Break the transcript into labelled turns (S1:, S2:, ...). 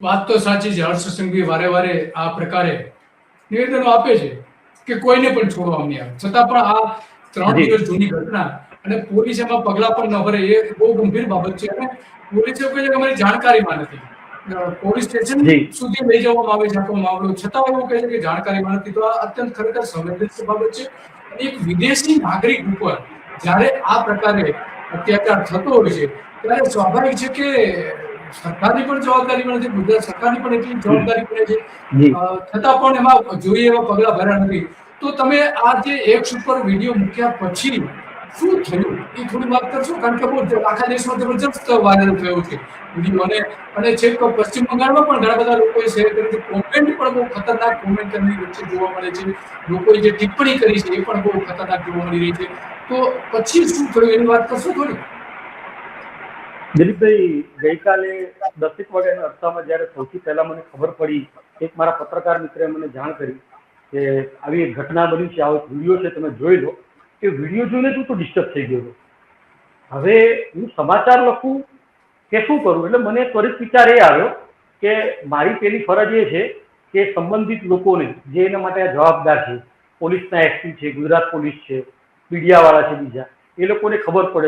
S1: વાત તો સાચી છે. હર્ષ સંઘવી વારે વારે આ પ્રકારે નિવેદનો આપે છે કે કોઈને પણ છોડવામાં નહીં આવે. છતાં પણ આ 3
S2: જી
S1: દિવસ જૂની ઘટના અને પોલીસ એમાં પગલાં પણ ન ભરે એ બહુ ગંભીર બાબત છે. અને પોલીસે કહે છે કે અમારી જાણકારીમાં નથી. પોલીસ સ્ટેશન
S2: જી
S1: સુધી લઈ જવામાં આવે છે આખો મામલો, છતાં એવું કહે છે કે જાણકારીમાં નથી. તો આ અત્યંત ખરેખર સંવેદનશીલ બાબત છે. અને એક વિદેશી નાગરિક ઉપર જ્યારે આ પ્રકારે અત્યાચાર થતો હોય છે ત્યારે સ્વાભાવિક છે કે સરકારની પણ જવાબદારી બને છે, ગુજરાત સરકારની પણ એટલી જવાબદારી બને છે.
S2: જી
S1: છતાં પણ એમાં જોઈએ એવા પગલાં ભર્યા નથી. તો તમે આ જે એક્સ ઉપર વિડીયો મૂક્યા પછી શું થયું એ થોડી વાત કરશો? કારણ કે બહુ આખા દેશમાં જબરજસ્ત વાયરલ થયો છે વિડીયો. અને છેક પશ્ચિમ બંગાળમાં પણ ઘણા બધા લોકોએ શેર કર્યું છે. કોમેન્ટ પણ બહુ ખતરનાક કોમેન્ટ એમની વચ્ચે જોવા મળે છે. લોકોએ જે ટિપ્પણી કરી છે એ પણ બહુ ખતરનાક જોવા મળી રહી છે. તો પછી શું થયું એની વાત કરશો થોડી?
S2: દિલીપભાઈ, ગઈકાલે 10 વાગ્યાના અરસામાં જ્યારે સૌથી પહેલા મને ખબર પડી, એક મારા પત્રકાર મિત્રે મને જાણ કરી કે આવી એક ઘટના બની છે, આવો એક વિડીયો છે, તમે જોઈ લો. એ વિડીયો જોઈને તું તો ડિસ્ટર્બ થઈ ગયો હતો. હવે હું સમાચાર લખું કે શું કરું? એટલે મને ત્વરિત વિચાર એ આવ્યો કે મારી પેલી ફરજ એ છે કે સંબંધિત લોકોને, જે એના માટે જવાબદાર છે, પોલીસના એસપી છે, ગુજરાત પોલીસ છે, મીડિયાવાળા છે, બીજા એ લોકોને ખબર પડે.